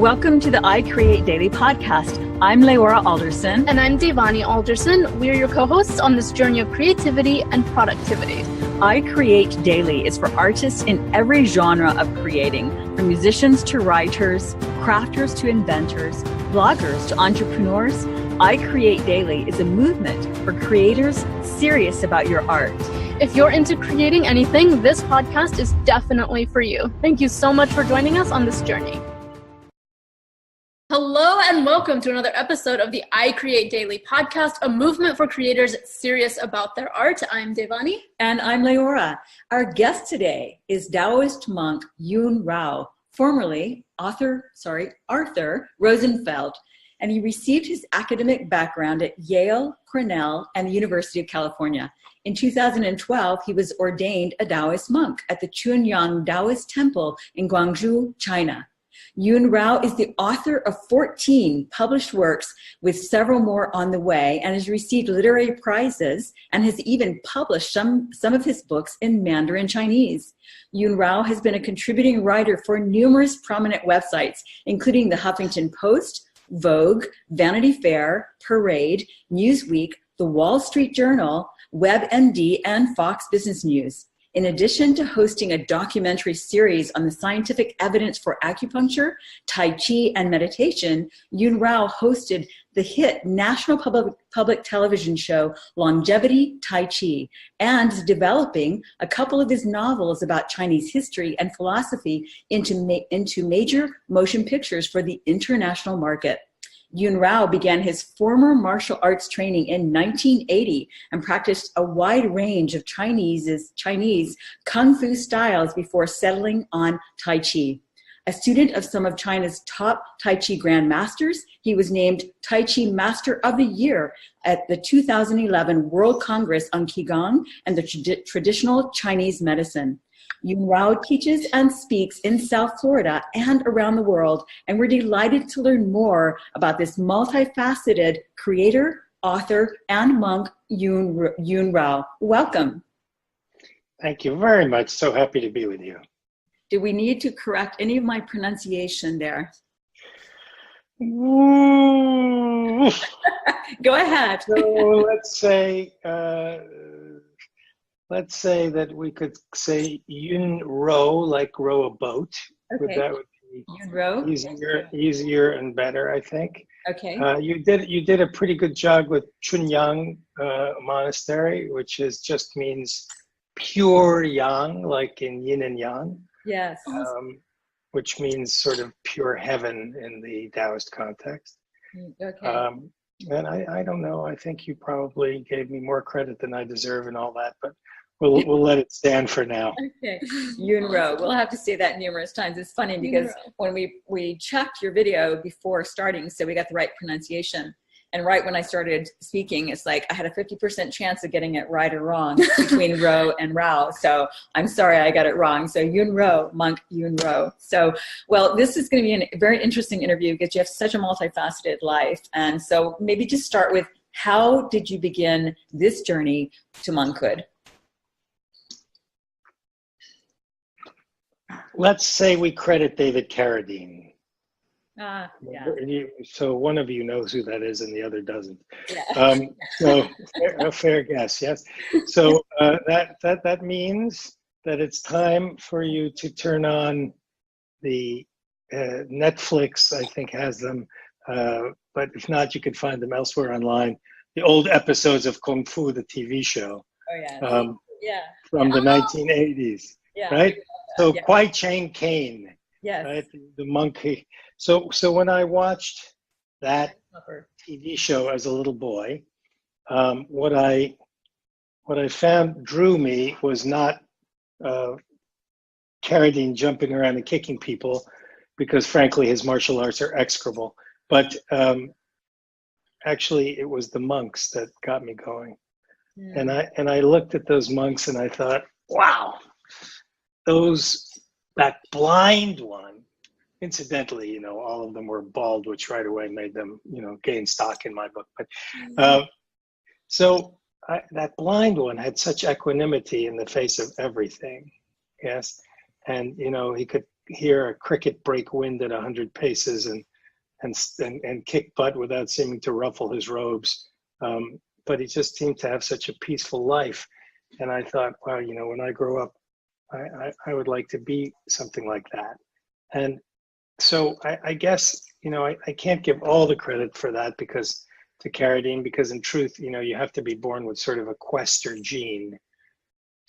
Welcome to the I Create Daily podcast. I'm Leora Alderson. And I'm Devani Alderson. We're your co-hosts on this journey of creativity and productivity. I Create Daily is for artists in every genre of creating, from musicians to writers, crafters to inventors, bloggers to entrepreneurs. I Create Daily is a movement for creators serious about your art. If you're into creating anything, this podcast is definitely for you. Thank you so much for joining us on this journey. Hello and welcome to another episode of the I Create Daily podcast, a movement for creators serious about their art. I'm Devani. And I'm Leora. Our guest today is Taoist Monk Yun Rou, formerly Arthur Rosenfeld, and he received his academic background at Yale, Cornell, and the University of California. In 2012, he was ordained a Daoist monk at the Chun Yang Taoist Temple in Guangzhou, China. Yun Rou is the author of 14 published works with several more on the way, and has received literary prizes and has even published some of his books in Mandarin Chinese. Yun Rou has been a contributing writer for numerous prominent websites, including the Huffington Post, Vogue, Vanity Fair, Parade, Newsweek, The Wall Street Journal, WebMD, and Fox Business News. In addition to hosting a documentary series on the scientific evidence for acupuncture, Tai Chi, and meditation, Yun Rou hosted the hit national public television show Longevity Tai Chi, and is developing a couple of his novels about Chinese history and philosophy into major motion pictures for the international market. Yun Rou began his former martial arts training in 1980 and practiced a wide range of Chinese kung fu styles before settling on Tai Chi. A student of some of China's top Tai Chi grandmasters, he was named Tai Chi Master of the Year at the 2011 World Congress on Qigong and the traditional Chinese medicine. Yun Rou teaches and speaks in South Florida and around the world, and we're delighted to learn more about this multifaceted creator, author, and monk, Yun Rou. Welcome. Thank you very much. So happy to be with you. Do we need to correct any of my pronunciation there? Go ahead. So let's say that we could say Yun Rou, like row a boat. Okay. That would be Yun Rou. Easier and better, I think. Okay. You did a pretty good job with Chun Yang Monastery, which just means pure yang, like in yin and yang. Yes. Which means sort of pure heaven in the Taoist context. Okay. And I don't know, I think you probably gave me more credit than I deserve and all that, but we'll let it stand for now. Okay. Yun Rou. We'll have to say that numerous times. It's funny because when we checked your video before starting, so we got the right pronunciation. And right when I started speaking, it's like I had a 50% chance of getting it right or wrong between Rou and Rou. So I'm sorry I got it wrong. So Yun Rou, Monk Yun Rou. So, well, this is going to be a very interesting interview because you have such a multifaceted life. And so maybe just start with, how did you begin this journey to monkhood? Let's say we credit David Carradine. Yeah. So one of you knows who that is and the other doesn't. Yeah. So a fair guess, yes. So that means that it's time for you to turn on the Netflix, I think has them, but if not, you can find them elsewhere online. The old episodes of Kung Fu, the TV show. Oh, yeah. From the 1980s, yeah. Right? So Kwai Chang Caine, yes. Right? The monkey. So when I watched that TV show as a little boy, what I found drew me was not Carradine jumping around and kicking people, because frankly his martial arts are execrable. But actually, it was the monks that got me going. And I looked at those monks and I thought, wow, that blind one. Incidentally, all of them were bald, which right away made them, gain stock in my book. But that blind one had such equanimity in the face of everything. Yes, and he could hear a cricket break wind at 100 paces and kick butt without seeming to ruffle his robes. But he just seemed to have such a peaceful life. And I thought, wow, when I grow up, I would like to be something like that. And so I guess, I can't give all the credit for that to Carradine, because in truth, you have to be born with sort of a quester gene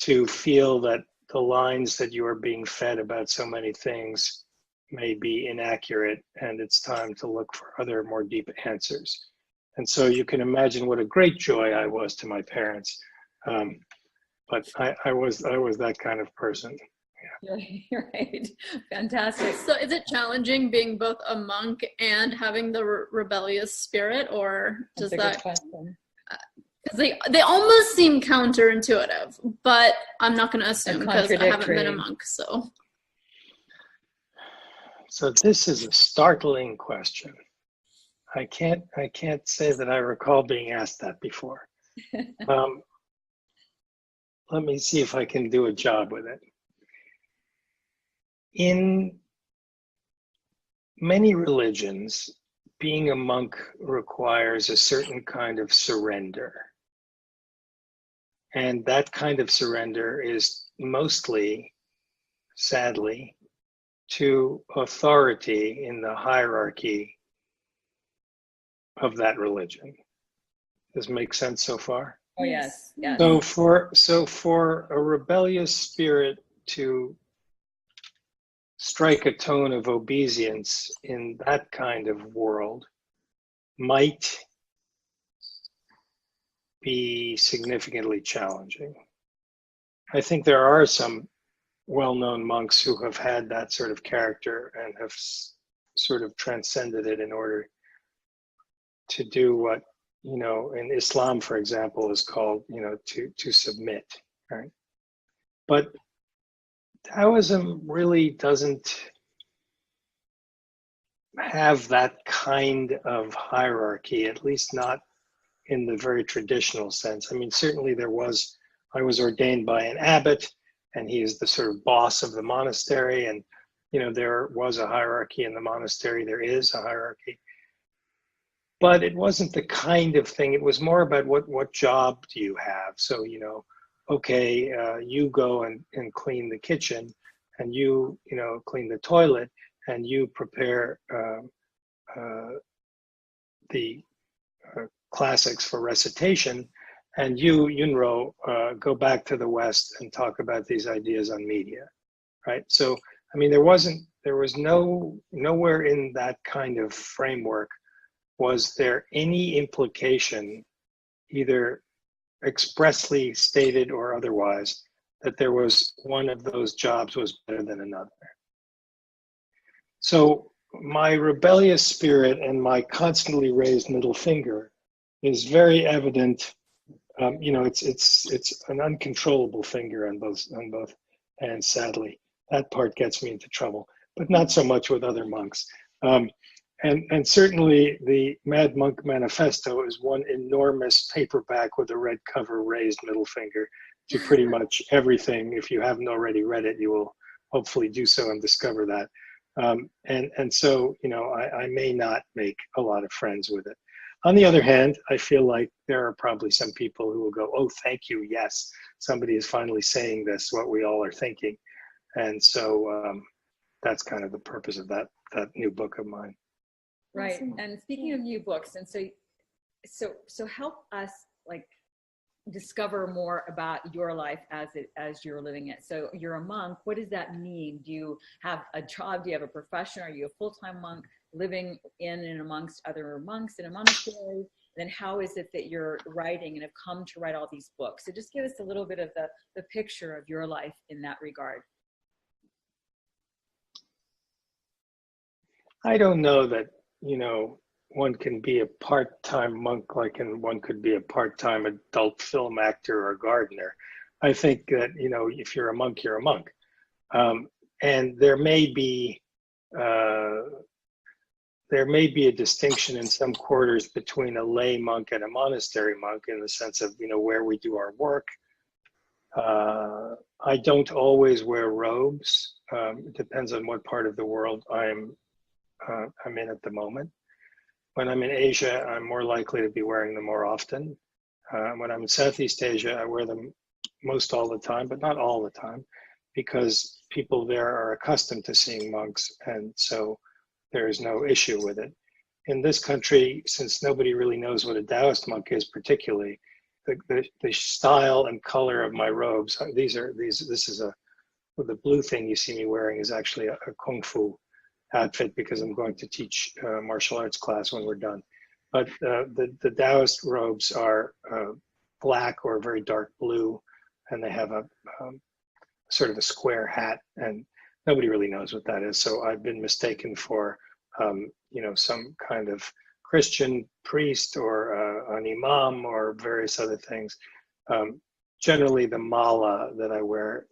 to feel that the lines that you are being fed about so many things may be inaccurate, and it's time to look for other more deep answers. And so you can imagine what a great joy I was to my parents. But I was that kind of person. You're right. Fantastic. So is it challenging being both a monk and having the rebellious spirit, or does that? Because they almost seem counterintuitive, but I'm not going to assume because I haven't been a monk. So this is a startling question. I can't say that I recall being asked that before. Let me see if I can do a job with it. In many religions, being a monk requires a certain kind of surrender. And that kind of surrender is mostly, sadly, to authority in the hierarchy of that religion. Does it make sense so far? Oh, yes. Yes. So for a rebellious spirit to strike a tone of obedience in that kind of world might be significantly challenging. I think there are some well-known monks who have had that sort of character and have sort of transcended it in order to do what, in Islam, for example, is called, to submit, right? But Taoism really doesn't have that kind of hierarchy, at least not in the very traditional sense. I mean, certainly I was ordained by an abbot, and he is the sort of boss of the monastery, and, there was a hierarchy in the monastery, there is a hierarchy. But it wasn't the kind of thing, it was more about what job do you have? So, okay, you go and clean the kitchen, and you clean the toilet, and you prepare the classics for recitation, and you, Yun Rou, go back to the West and talk about these ideas on media, right? So, I mean, there was nowhere in that kind of framework was there any implication, either expressly stated or otherwise, that there was one of those jobs was better than another. So my rebellious spirit and my constantly raised middle finger is very evident. It's an uncontrollable finger on both hands. Sadly, that part gets me into trouble, but not so much with other monks. And certainly the Mad Monk Manifesto is one enormous paperback with a red cover raised middle finger to pretty much everything. If you haven't already read it, you will hopefully do so and discover that. And so, I may not make a lot of friends with it. On the other hand, I feel like there are probably some people who will go, oh, thank you, yes, somebody is finally saying this, what we all are thinking. And so that's kind of the purpose of that new book of mine. Right. And speaking of new books, and so help us discover more about your life as you're living it. So you're a monk. What does that mean? Do you have a job? Do you have a profession? Are you a full-time monk living in and amongst other monks in a monastery? And then how is it that you're writing and have come to write all these books? So just give us a little bit of the picture of your life in that regard. I don't know that, one can be a part-time monk and one could be a part-time adult film actor or gardener. I think that, if you're a monk, you're a monk. And there may be a distinction in some quarters between a lay monk and a monastery monk in the sense of, where we do our work. I don't always wear robes. It depends on what part of the world I'm in at the moment. When I'm in Asia, I'm more likely to be wearing them more often. When I'm in Southeast Asia, I wear them most all the time, but not all the time, because people there are accustomed to seeing monks, and so there is no issue with it. In this country, since nobody really knows what a Taoist monk is particularly, the style and color of my robes, this is the blue thing you see me wearing is actually a Kung Fu outfit, because I'm going to teach a martial arts class when we're done. But the Taoist robes are black or very dark blue, and they have a sort of a square hat, and nobody really knows what that is. So I've been mistaken for, some kind of Christian priest or an imam or various other things. Generally, the mala that I wear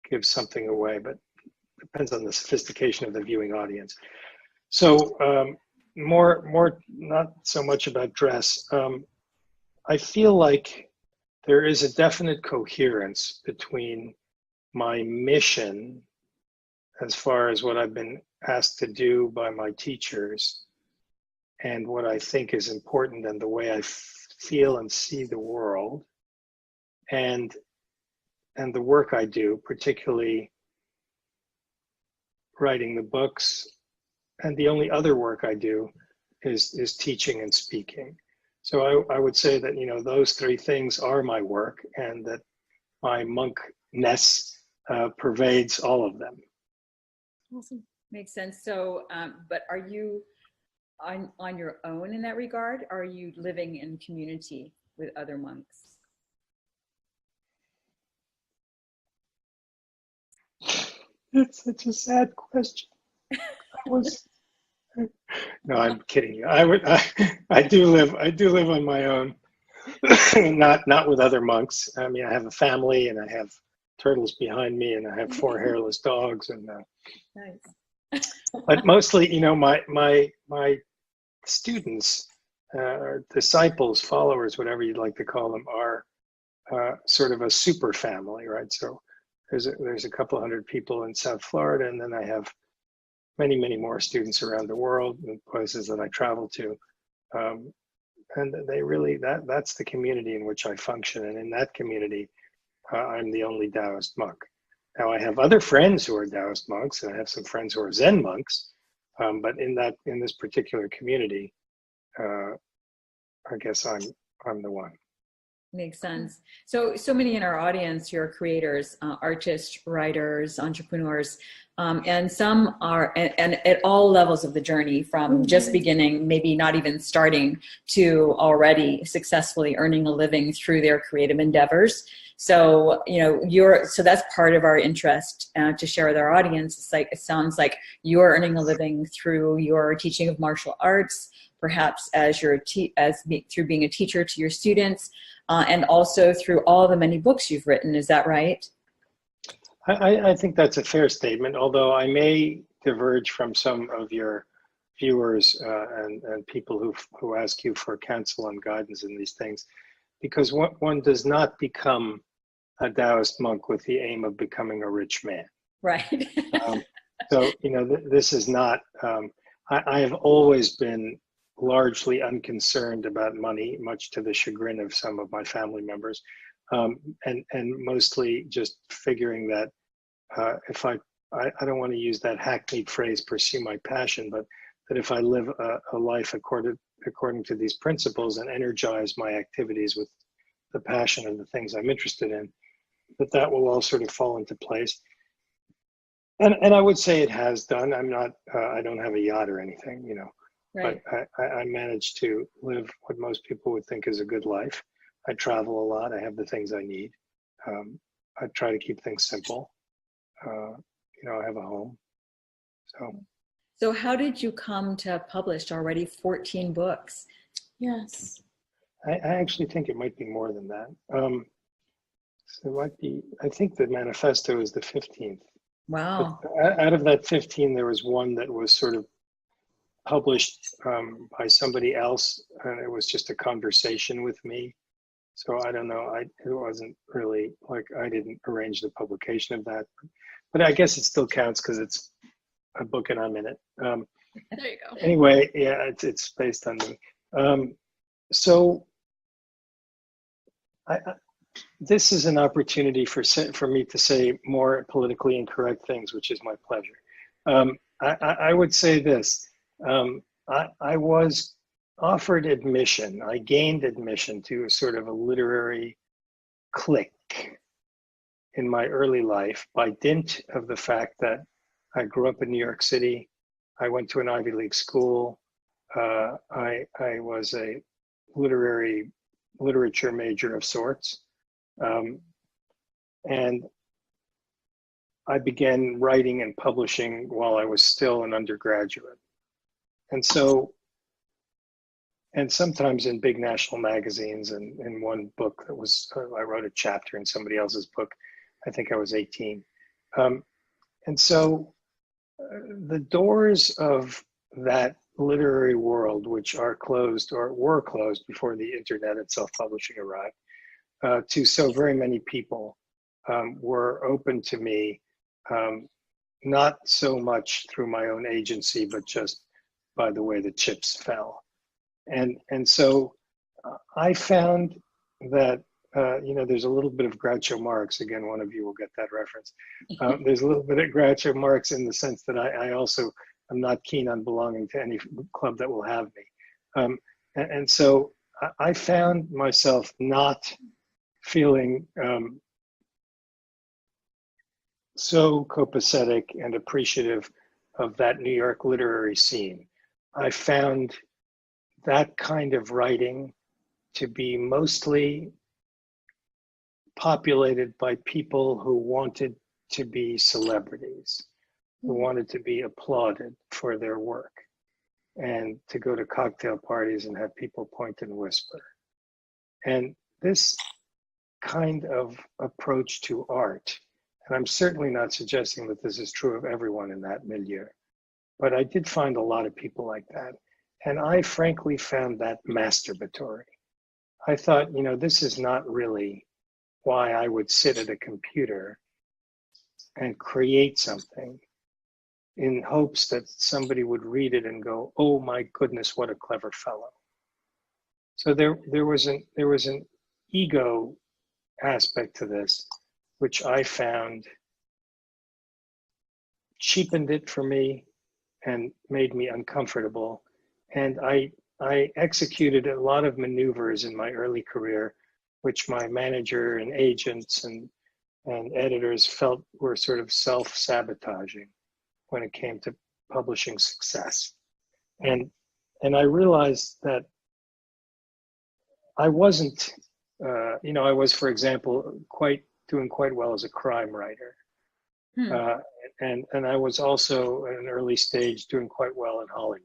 gives something away, but depends on the sophistication of the viewing audience. So more, not so much about dress. I feel like there is a definite coherence between my mission, as far as what I've been asked to do by my teachers, and what I think is important, and the way I feel and see the world, and the work I do, particularly writing the books, and the only other work I do is teaching and speaking. So I would say that, those three things are my work, and that my monkness pervades all of them. Awesome. Makes sense. So, but are you on your own in that regard? Or are you living in community with other monks? That's such a sad question. No, I'm kidding you. I do live on my own, not with other monks. I mean, I have a family, and I have turtles behind me, and I have 4 hairless dogs, and Nice. but mostly, my students, or disciples, followers, whatever you'd like to call them, are sort of a super family, right? So there's a couple hundred people in South Florida, and then I have many, many more students around the world, in places that I travel to. And they really, that's the community in which I function. And in that community, I'm the only Taoist monk. Now, I have other friends who are Taoist monks, and I have some friends who are Zen monks. But in this particular community, I guess I'm the one. Makes sense. So many in our audience, you're creators, artists, writers, entrepreneurs, and some are, and at all levels of the journey, from just beginning, maybe not even starting, to already successfully earning a living through their creative endeavors. So, so that's part of our interest to share with our audience. It's like, it sounds like you're earning a living through your teaching of martial arts, perhaps as through being a teacher to your students, and also through all the many books you've written. Is that right? I think that's a fair statement, although I may diverge from some of your viewers and people who ask you for counsel and guidance in these things, because one does not become a Taoist monk with the aim of becoming a rich man. Right. So, this is not, I have always been largely unconcerned about money, much to the chagrin of some of my family members, and mostly just figuring that if I don't want to use that hackneyed phrase, pursue my passion, but that if I live a life according to these principles and energize my activities with the passion and the things I'm interested in, that will all sort of fall into place. And I would say it has done. I'm not, I don't have a yacht or anything, Right. But I managed to live what most people would think is a good life. I travel a lot. I have the things I need. I try to keep things simple. I have a home. So how did you come to publish already 14 books? Yes. I actually think it might be more than that. So it might be, I think the Manifesto is the 15th. Wow. But out of that 15, there was one that was sort of published by somebody else, and it was just a conversation with me. So I don't know. It wasn't really like I didn't arrange the publication of that, but I guess it still counts because it's a book and I'm in it. There you go. Anyway, yeah, it's based on me. So this is an opportunity for me to say more politically incorrect things, which is my pleasure. I would say this. I was offered admission. I gained admission to a sort of a literary clique in my early life by dint of the fact that I grew up in New York City. I went to an Ivy League school. I was a literature major of sorts. And I began writing and publishing while I was still an undergraduate. And so, and sometimes in big national magazines, and in one book that was, I wrote a chapter in somebody else's book. I think I was 18. And so the doors of that literary world, which are closed or were closed before the internet and self-publishing arrived, to so very many people, were open to me, not so much through my own agency, but just by the way the chips fell. And so I found that, there's a little bit of Groucho Marx. Again, one of you will get that reference. There's a little bit of Groucho Marx in the sense that I also am not keen on belonging to any club that will have me. And so I found myself not feeling so copacetic and appreciative of that New York literary scene. I found that kind of writing to be mostly populated by people who wanted to be celebrities, who wanted to be applauded for their work, and to go to cocktail parties and have people point and whisper. And this kind of approach to art, and I'm certainly not suggesting that this is true of everyone in that milieu, but I did find a lot of people like that. And I frankly found that masturbatory. I thought, this is not really why I would sit at a computer and create something in hopes that somebody would read it and go, oh my goodness, what a clever fellow. So there was an ego aspect to this, which I found cheapened it for me and made me uncomfortable. And I executed a lot of maneuvers in my early career, which my manager and agents and editors felt were sort of self-sabotaging when it came to publishing success. And I realized that I wasn't, I was, for example, doing quite well as a crime writer. And I was also at an early stage doing quite well in Hollywood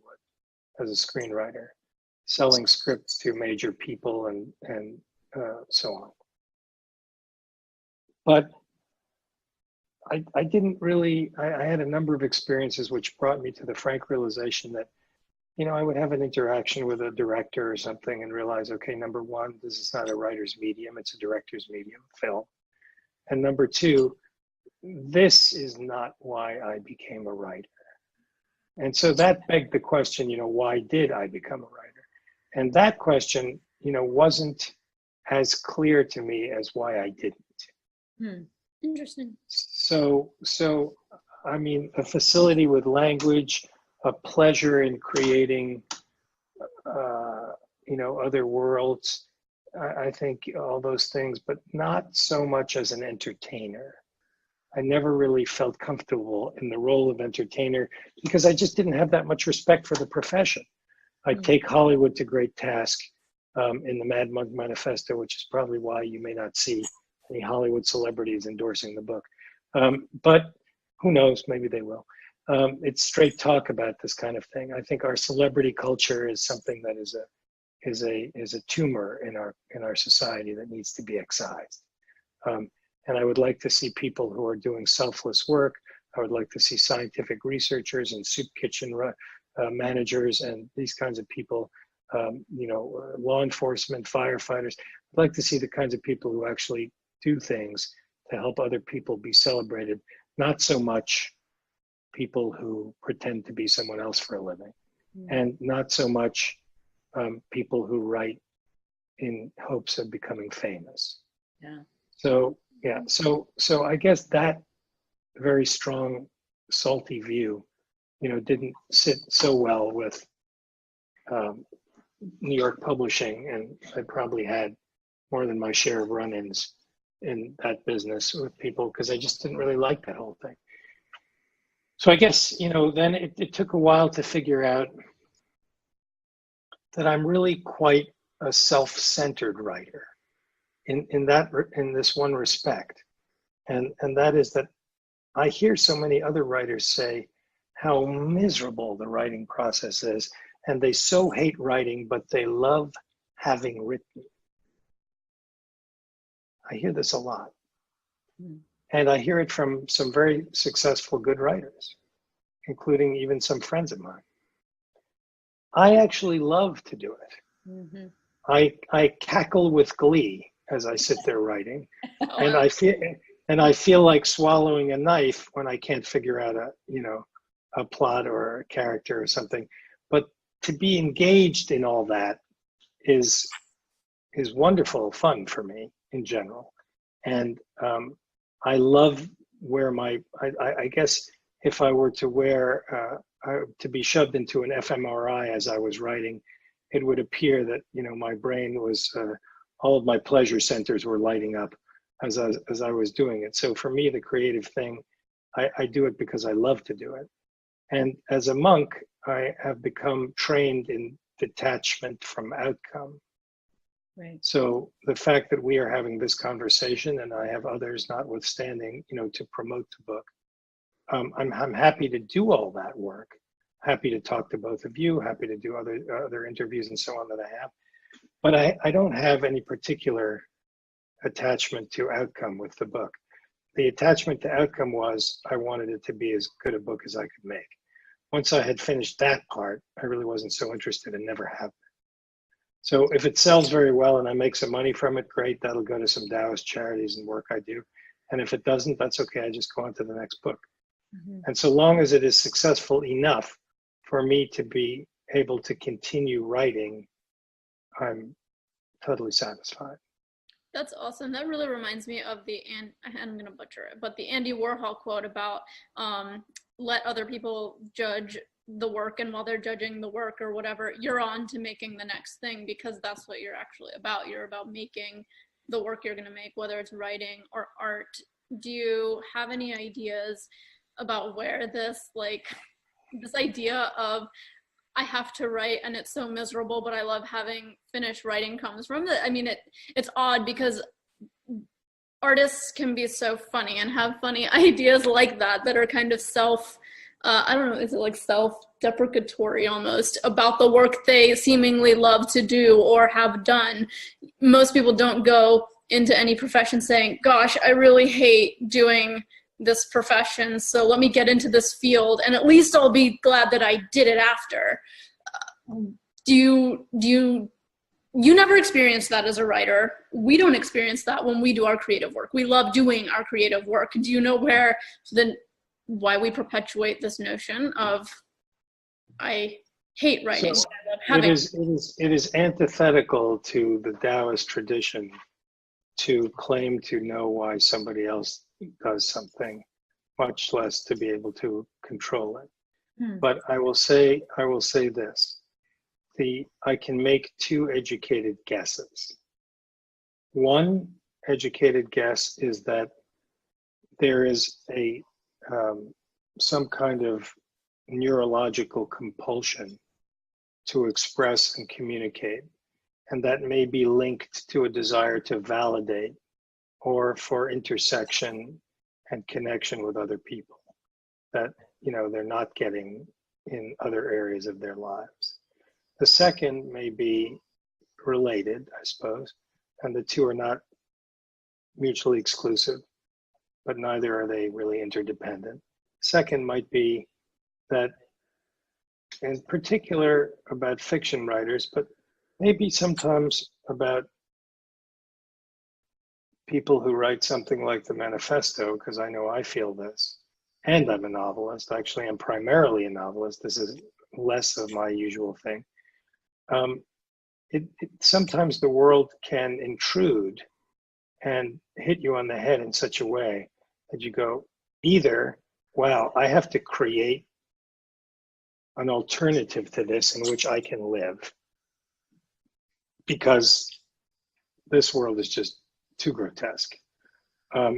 as a screenwriter, selling scripts to major people and so on. But I didn't really, I had a number of experiences which brought me to the frank realization that, I would have an interaction with a director or something and realize, okay, number one, this is not a writer's medium, it's a director's medium, film. And number two, this is not why I became a writer. And so that begged the question, why did I become a writer? And that question, wasn't as clear to me as why I didn't. Interesting. So, I mean, a facility with language, a pleasure in creating, other worlds, I think all those things, but not so much as an entertainer. I never really felt comfortable in the role of entertainer because I just didn't have that much respect for the profession. I take Hollywood to great task in the Mad Monk Manifesto, which is probably why you may not see any Hollywood celebrities endorsing the book. But who knows, maybe they will. It's straight talk about this kind of thing. I think our celebrity culture is something that is a tumor in our society that needs to be excised. And I would like to see people who are doing selfless work. I would like to see scientific researchers and soup kitchen managers and these kinds of people law enforcement, firefighters. I'd like to see the kinds of people who actually do things to help other people be celebrated, not so much people who pretend to be someone else for a living, and not so much people who write in hopes of becoming famous. Yeah. So I guess that very strong, salty view, didn't sit so well with New York publishing, and I probably had more than my share of run-ins in that business with people because I just didn't really like that whole thing. So I guess, then it took a while to figure out that I'm really quite a self-centered writer in this one respect. And that is that I hear so many other writers say how miserable the writing process is, and they so hate writing, but they love having written. I hear this a lot. And I hear it from some very successful, good writers, including even some friends of mine. I actually love to do it. Mm-hmm. I cackle with glee as I sit there writing, and I feel like swallowing a knife when I can't figure out a plot or a character or something. But to be engaged in all that is wonderful fun for me in general, and I love where I guess if I were to to be shoved into an fMRI as I was writing, it would appear that my brain was all of my pleasure centers were lighting up as I was doing it. So for me, the creative thing, I do it because I love to do it. And as a monk, I have become trained in detachment from outcome. Right. So the fact that we are having this conversation, and I have others notwithstanding, to promote the book, I'm happy to do all that work. Happy to talk to both of you. Happy to do other interviews and so on that I have. But I don't have any particular attachment to outcome with the book. The attachment to outcome was I wanted it to be as good a book as I could make. Once I had finished that part, I really wasn't so interested and never have been. So if it sells very well and I make some money from it, great. That'll go to some Daoist charities and work I do. And if it doesn't, that's okay. I just go on to the next book. Mm-hmm. And so long as it is successful enough for me to be able to continue writing, I'm totally satisfied. That's awesome. That really reminds me of I'm going to butcher it, but the Andy Warhol quote about let other people judge the work, and while they're judging the work or whatever, you're on to making the next thing, because that's what you're actually about. You're about making the work you're going to make, whether it's writing or art. Do you have any ideas about where this idea of I have to write and it's so miserable, but I love having finished writing comes from? It's odd because artists can be so funny and have funny ideas like that are kind of I don't know, is it like self-deprecatory almost about the work they seemingly love to do or have done. Most people don't go into any profession saying, gosh, I really hate doing this profession, so let me get into this field and at least I'll be glad that I did it after. You never experience that as a writer. We don't experience that when we do our creative work. We love doing our creative work. Do you know why we perpetuate this notion of I hate writing? So it is antithetical to the Taoist tradition to claim to know why somebody else does something, much less to be able to control it. But I will say this. I can make two educated guesses. One educated guess is that there is some kind of neurological compulsion to express and communicate, and that may be linked to a desire to validate or for intersection and connection with other people that they're not getting in other areas of their lives. The second may be related, I suppose, and the two are not mutually exclusive, but neither are they really interdependent. Second might be that, in particular about fiction writers, but maybe sometimes about people who write something like the Manifesto, because I know I feel this, and I'm a novelist. Actually, I'm primarily a novelist. This is less of my usual thing. Sometimes the world can intrude and hit you on the head in such a way that you go, either, wow, I have to create an alternative to this in which I can live, because this world is just too grotesque.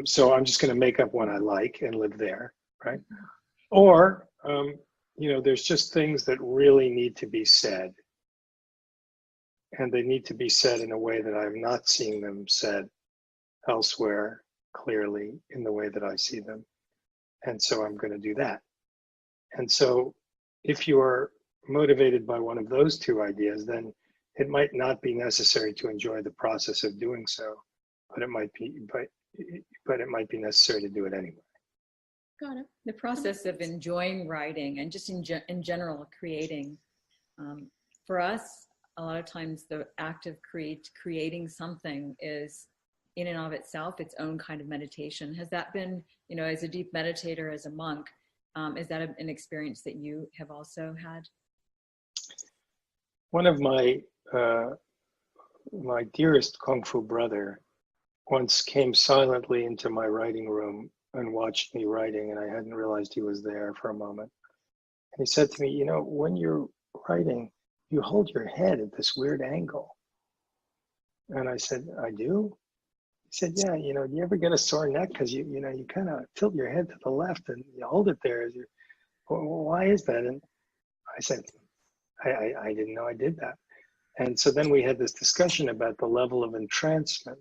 So I'm just going to make up one I like and live there, right? Or, there's just things that really need to be said. And they need to be said in a way that I'm not seeing them said elsewhere clearly in the way that I see them. And so I'm going to do that. And so if you are motivated by one of those two ideas, then it might not be necessary to enjoy the process of doing so, but it might be, but it might be necessary to do it anyway. Got it. The process of enjoying writing and just in general creating. For us, a lot of times the act of creating something is in and of itself its own kind of meditation. Has that been, as a deep meditator, as a monk, is that an experience that you have also had? One of my dearest Kung Fu brother once came silently into my writing room and watched me writing, and I hadn't realized he was there for a moment. And he said to me, when you're writing, you hold your head at this weird angle. And I said, I do? He said, yeah, do you ever get a sore neck? Because you kind of tilt your head to the left and you hold it there. Well, why is that? And I said, I didn't know I did that. And so then we had this discussion about the level of entrancement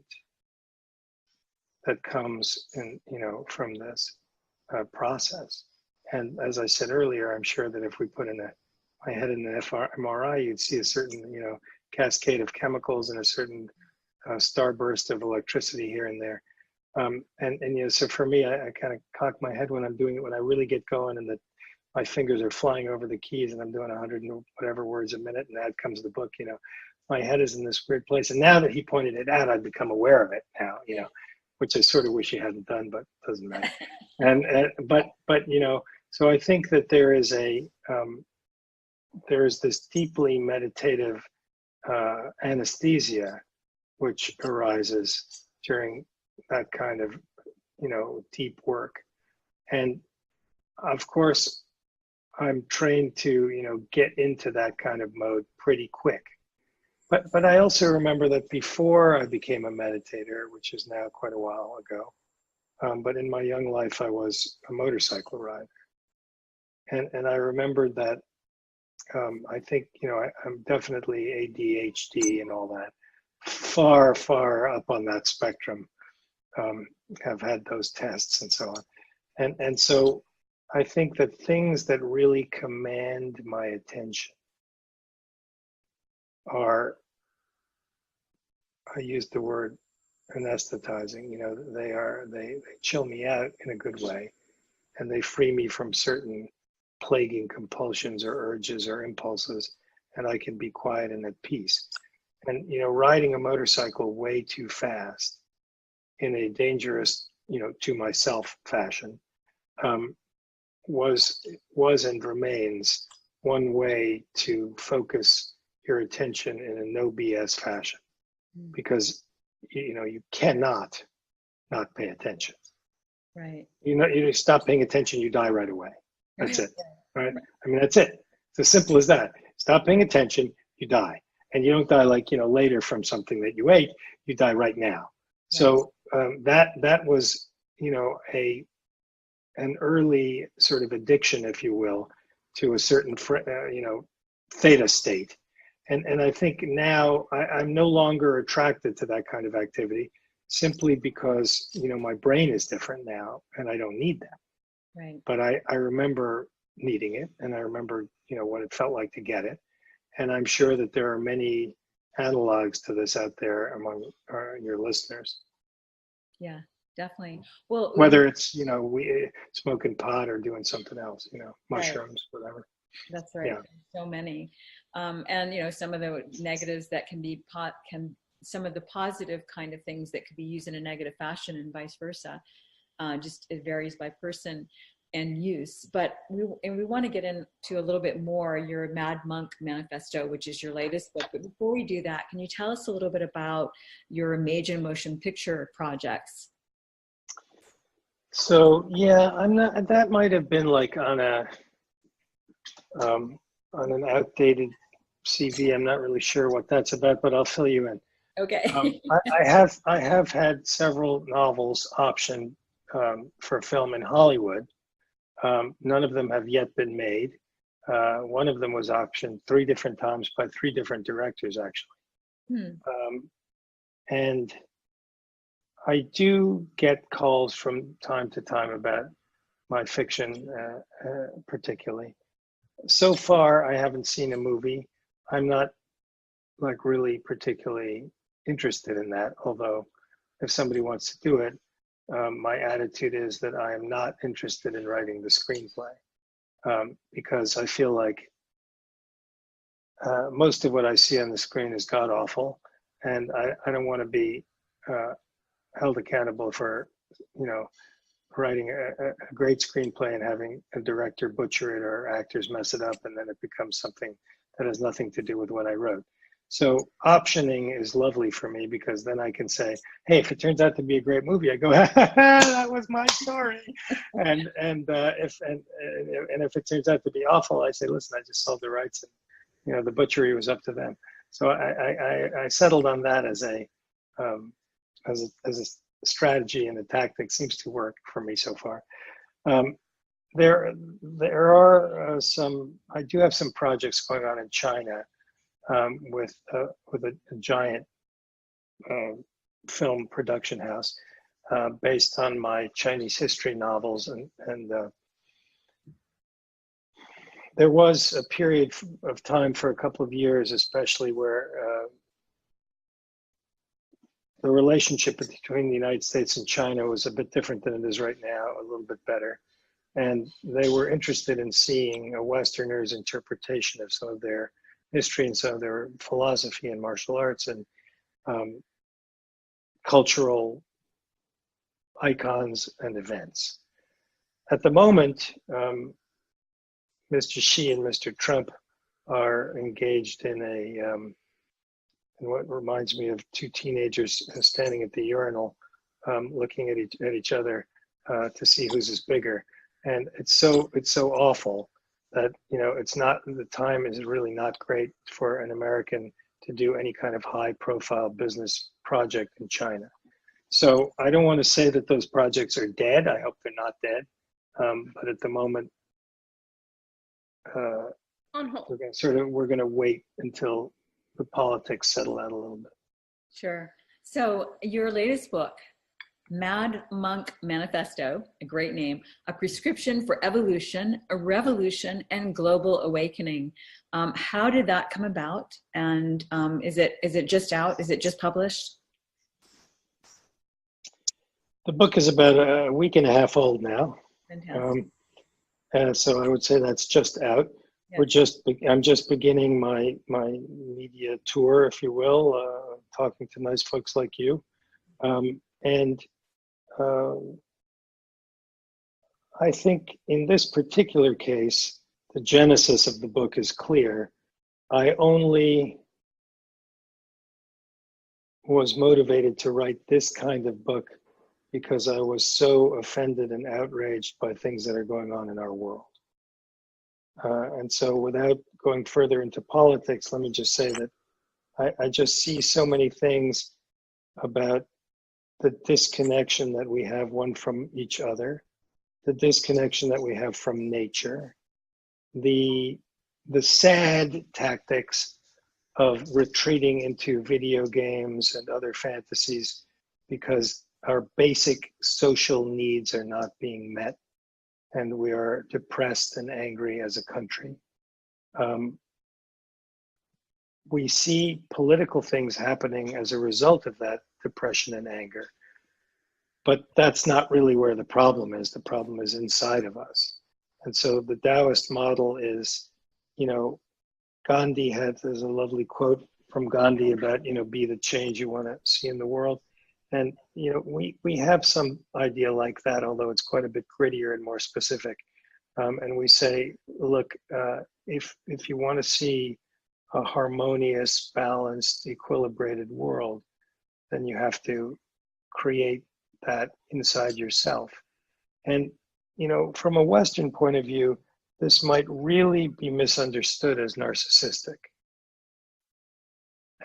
that comes in, from this process. And as I said earlier, I'm sure that if we put my head in an MRI, you'd see a certain, cascade of chemicals and a certain starburst of electricity here and there. So for me, I kind of cock my head when I'm doing it, when I really get going and my fingers are flying over the keys and I'm doing 100 and whatever words a minute, and out comes the book, my head is in this weird place. And now that he pointed it out, I've become aware of it now, which I sort of wish he hadn't done, but it doesn't matter. But so I think that there is this deeply meditative anesthesia which arises during that kind of, deep work. And of course, I'm trained to, get into that kind of mode pretty quick. But I also remember that before I became a meditator, which is now quite a while ago, but in my young life, I was a motorcycle rider. And I remembered that I think, I'm definitely ADHD and all that, far, far up on that spectrum, have had those tests and so on. And so I think that things that really command my attention are, I use the word anesthetizing, they chill me out in a good way, and they free me from certain plaguing compulsions or urges or impulses, and I can be quiet and at peace. And, riding a motorcycle way too fast in a dangerous, to myself fashion, was and remains one way to focus your attention in a no BS fashion, because you cannot not pay attention. Right. You stop paying attention, you die right away. That's it. Right? I mean, that's it. It's as simple as that. Stop paying attention, you die. And you don't die like, later from something that you ate, you die right now. Right. So that was, an early sort of addiction, if you will, to a certain, theta state. And I think now I'm no longer attracted to that kind of activity, simply because, my brain is different now and I don't need that. Right. But I remember needing it, and I remember, what it felt like to get it. And I'm sure that there are many analogs to this out there among your listeners. Yeah, definitely. Well, whether it's, we smoking pot or doing something else, mushrooms, whatever. That's right. Yeah. So many. And, you know, some of the negatives that can be, some of the positive kind of things that could be used in a negative fashion and vice versa. Just it varies by person and use. But we want to get into a little bit more your Mad Monk Manifesto, which is your latest book. But before we do that, can you tell us a little bit about your major motion picture projects? So yeah, I'm not. That might have been like on an outdated CV. I'm not really sure what that's about, but I'll fill you in. Okay. I have had several novels optioned for film in Hollywood. None of them have yet been made. One of them was optioned 3 different times by 3 different directors, actually. And I do get calls from time to time about my fiction, particularly. So far, I haven't seen a movie. I'm not like really particularly interested in that, although if somebody wants to do it, my attitude is that I am not interested in writing the screenplay, because I feel like most of what I see on the screen is god awful, and I don't want to be held accountable for, you know, writing a great screenplay and having a director butcher it or actors mess it up, and then it becomes something that has nothing to do with what I wrote. So optioning is lovely for me, because then I can say, hey, if it turns out to be a great movie, I go, that was my story. And if it turns out to be awful, I say, listen, I just sold the rights, and, you know, the butchery was up to them. So I settled on that as a strategy, and a tactic seems to work for me so far. There are I do have some projects going on in China, with a giant film production house, based on my Chinese history novels, and there was a period of time for a couple of years, especially, where the relationship between the United States and China was a bit different than it is right now, a little bit better. And they were interested in seeing a Westerner's interpretation of some of their history and some of their philosophy and martial arts and cultural icons and events. At the moment, Mr. Xi and Mr. Trump are engaged in in what reminds me of 2 teenagers standing at the urinal, looking at each other to see whose is bigger. And it's so awful that, you know, the time is really not great for an American to do any kind of high profile business project in China. So I don't want to say that those projects are dead. I hope they're not dead. But at the moment, On hold. we're going to wait until the politics settle out a little bit. Sure. So your latest book, Mad Monk Manifesto, a great name, a prescription for evolution, a revolution, and global awakening. How did that come about? And is it just out? Is it just published? The book is about a week and a half old now. Fantastic. So I would say that's just out. Yes. I'm just beginning my media tour, if you will, talking to nice folks like you. I think in this particular case, the genesis of the book is clear. I only was motivated to write this kind of book because I was so offended and outraged by things that are going on in our world. And so without going further into politics, let me just say that I just see so many things about the disconnection that we have one from each other, the disconnection that we have from nature, the sad tactics of retreating into video games and other fantasies because our basic social needs are not being met, and we are depressed and angry as a country. We see political things happening as a result of that depression and anger. But that's not really where the problem is. The problem is inside of us. And so the Taoist model is Gandhi there's a lovely quote from Gandhi about, be the change you want to see in the world. And, we have some idea like that, although it's quite a bit grittier and more specific. And we say, look, if you want to see a harmonious, balanced, equilibrated world, then you have to create that inside yourself. And, from a Western point of view, this might really be misunderstood as narcissistic.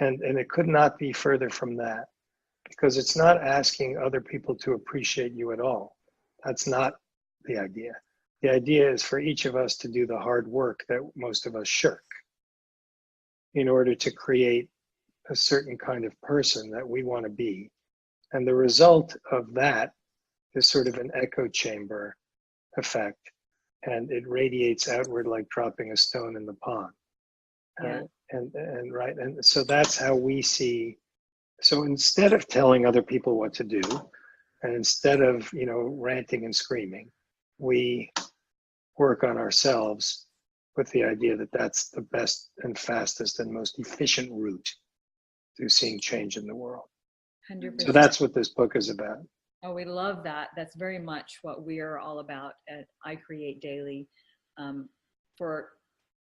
And it could not be further from that, because it's not asking other people to appreciate you at all. That's not the idea. The idea is for each of us to do the hard work that most of us shirk in order to create a certain kind of person that we want to be. And the result of that is sort of an echo chamber effect, and it radiates outward like dropping a stone in the pond. Yeah. And so that's how we see. So instead of telling other people what to do, and instead of ranting and screaming, we work on ourselves with the idea that that's the best and fastest and most efficient route to seeing change in the world. 100%. So that's what this book is about. Oh, we love that. That's very much what we are all about at I Create Daily. For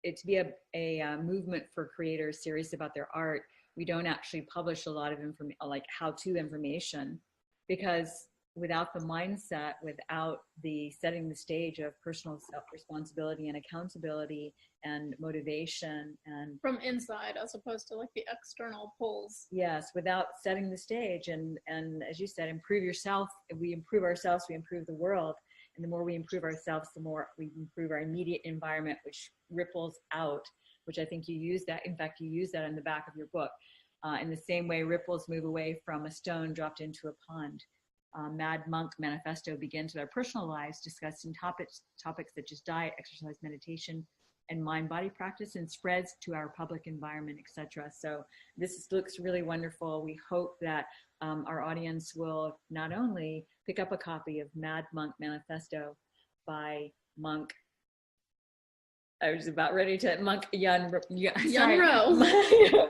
it to be a movement for creators serious about their art, we don't actually publish a lot of like how-to information, because without the mindset, without the setting the stage of personal self-responsibility and accountability and motivation and from inside as opposed to like the external pulls. Yes, without setting the stage and as you said, improve yourself. If we improve ourselves, we improve the world. And the more we improve ourselves, the more we improve our immediate environment, which ripples out, which I think you use that. In fact, you use that in the back of your book. In the same way, ripples move away from a stone dropped into a pond. Mad Monk Manifesto begins with our personal lives, discussing topics such as diet, exercise, meditation, and mind-body practice, and spreads to our public environment, etc. So looks really wonderful. We hope that our audience will not only pick up a copy of Mad Monk Manifesto by Monk. I was about ready to Monk Yun Rou.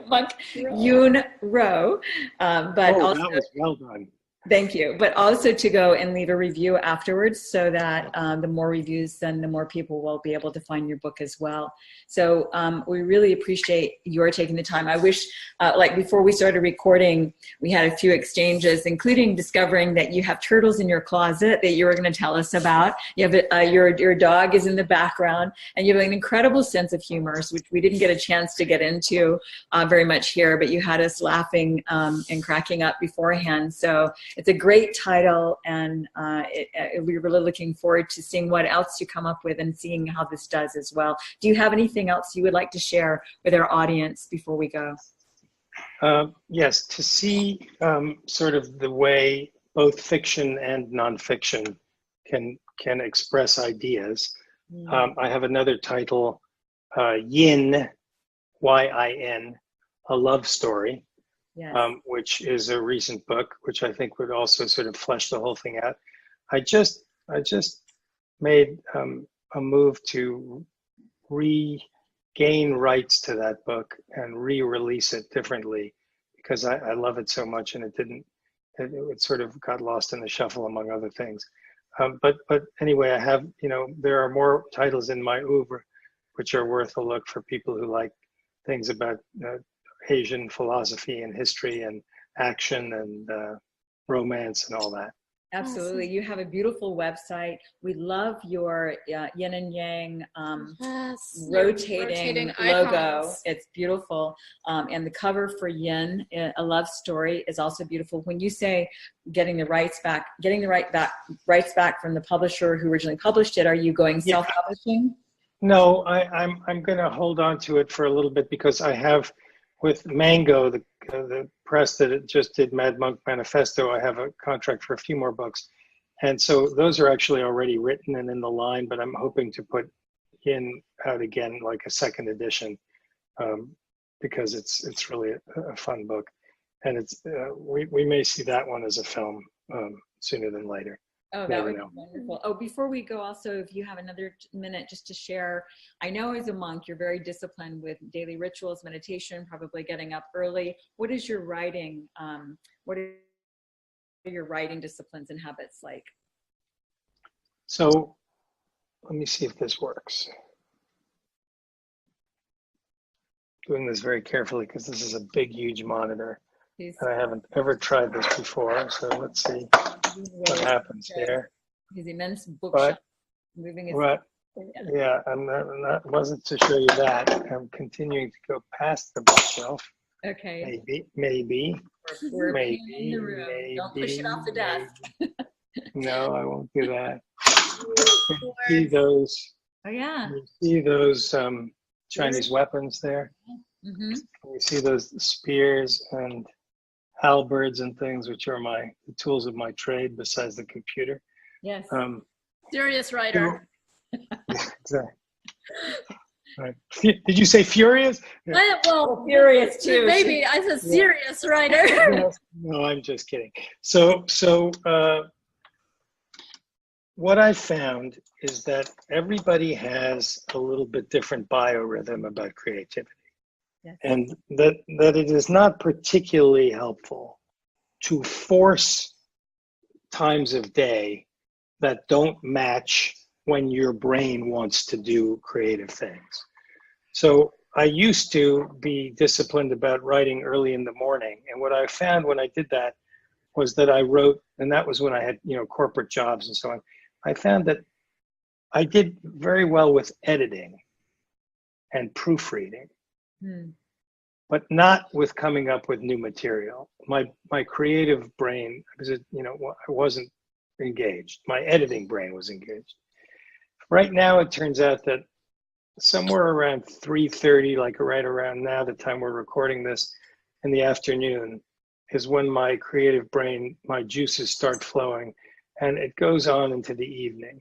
Monk Yun Rou, but also that was well done. Thank you. But also to go and leave a review afterwards, so that the more reviews, then the more people will be able to find your book as well. So we really appreciate your taking the time. I wish, like before we started recording, we had a few exchanges, including discovering that you have turtles in your closet that you were going to tell us about. You have your dog is in the background, and you have an incredible sense of humor, which we didn't get a chance to get into very much here, but you had us laughing and cracking up beforehand. So it's a great title, and we're really looking forward to seeing what else you come up with and seeing how this does as well. Do you have anything else you would like to share with our audience before we go? Yes, to see sort of the way both fiction and nonfiction can express ideas. I have another title, Yin, Y-I-N, A Love Story. Yes. Which is a recent book, which I think would also sort of flesh the whole thing out. I just made a move to regain rights to that book and re-release it differently, because I love it so much, and it sort of got lost in the shuffle among other things. But anyway, I have, there are more titles in my oeuvre which are worth a look for people who like things about Asian philosophy and history and action and romance and all that. Absolutely. You have a beautiful website. We love your yin and yang rotating logo. Icons. It's beautiful. And the cover for Yin, A Love Story, is also beautiful. When you say getting the rights back from the publisher who originally published it, are you going self-publishing? No, I'm going to hold on to it for a little bit, because I have, with Mango, the press that just did Mad Monk Manifesto, I have a contract for a few more books. And so those are actually already written and in the line, but I'm hoping to put Yin out again, like a second edition, because it's really a fun book. And it's we may see that one as a film sooner than later. Oh, that would be wonderful. Oh, before we go, also, if you have another minute just to share, I know as a monk, you're very disciplined with daily rituals, meditation, probably getting up early. What is your writing? What are your writing disciplines and habits like? So let me see if this works. Doing this very carefully because this is a big, huge monitor. And I haven't ever tried this before, so let's see what happens here. His immense bookshelf. Moving his yeah, that wasn't to show you that. I'm continuing to go past the bookshelf. Okay. Maybe. We're in the room. Don't push it off the desk. No, I won't do that. You see those? Oh yeah. You see those Chinese weapons there? Mm-hmm. You see those spears and halberds and things, which are the tools of my trade besides the computer. Yes. Serious writer. Right. Did you say furious? Well, furious too. Maybe I said serious writer. No, I'm just kidding. So what I found is that everybody has a little bit different biorhythm about creativity. Yes. And that it is not particularly helpful to force times of day that don't match when your brain wants to do creative things. So I used to be disciplined about writing early in the morning. And what I found when I did that was that I wrote, and that was when I had, corporate jobs and so on. I found that I did very well with editing and proofreading. But not with coming up with new material. My creative brain, because I wasn't engaged. My editing brain was engaged. Right now, it turns out that somewhere around 3:30, like right around now, the time we're recording this, in the afternoon, is when my creative brain, my juices start flowing, and it goes on into the evening.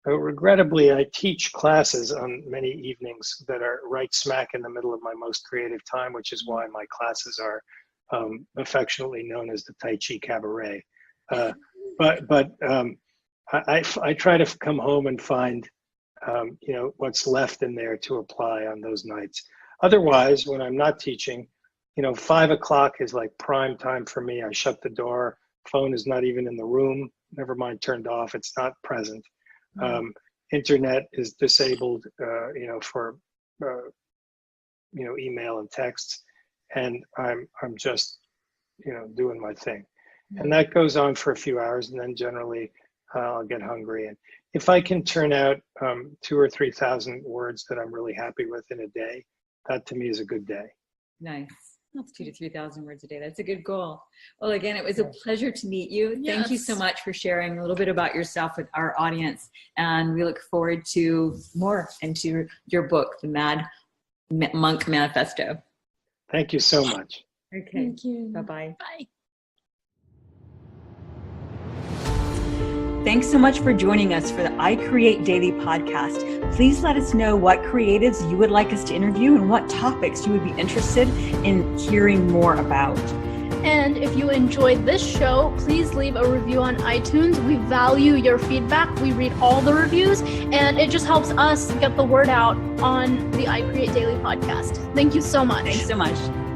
Regrettably, I teach classes on many evenings that are right smack in the middle of my most creative time, which is why my classes are affectionately known as the Tai Chi Cabaret. But I try to come home and find what's left in there to apply on those nights. Otherwise, when I'm not teaching, 5 o'clock is like prime time for me. I shut the door. Phone is not even in the room. Never mind turned off. It's not present. Internet is disabled, for email and texts, and I'm just doing my thing, and that goes on for a few hours, and then generally I'll get hungry, and if I can turn out 2,000 or 3,000 words that I'm really happy with in a day, that to me is a good day. Nice. That's 2,000 to 3,000 words a day. That's a good goal. Well, again, it was a pleasure to meet you. Yes. Thank you so much for sharing a little bit about yourself with our audience. And we look forward to more into your book, The Mad Monk Manifesto. Thank you so much. Okay. Thank you. Bye-bye. Bye. Thanks so much for joining us for the I Create Daily podcast. Please let us know what creatives you would like us to interview and what topics you would be interested in hearing more about. And if you enjoyed this show, please leave a review on iTunes. We value your feedback. We read all the reviews, and it just helps us get the word out on the I Create Daily podcast. Thank you so much. Thanks so much.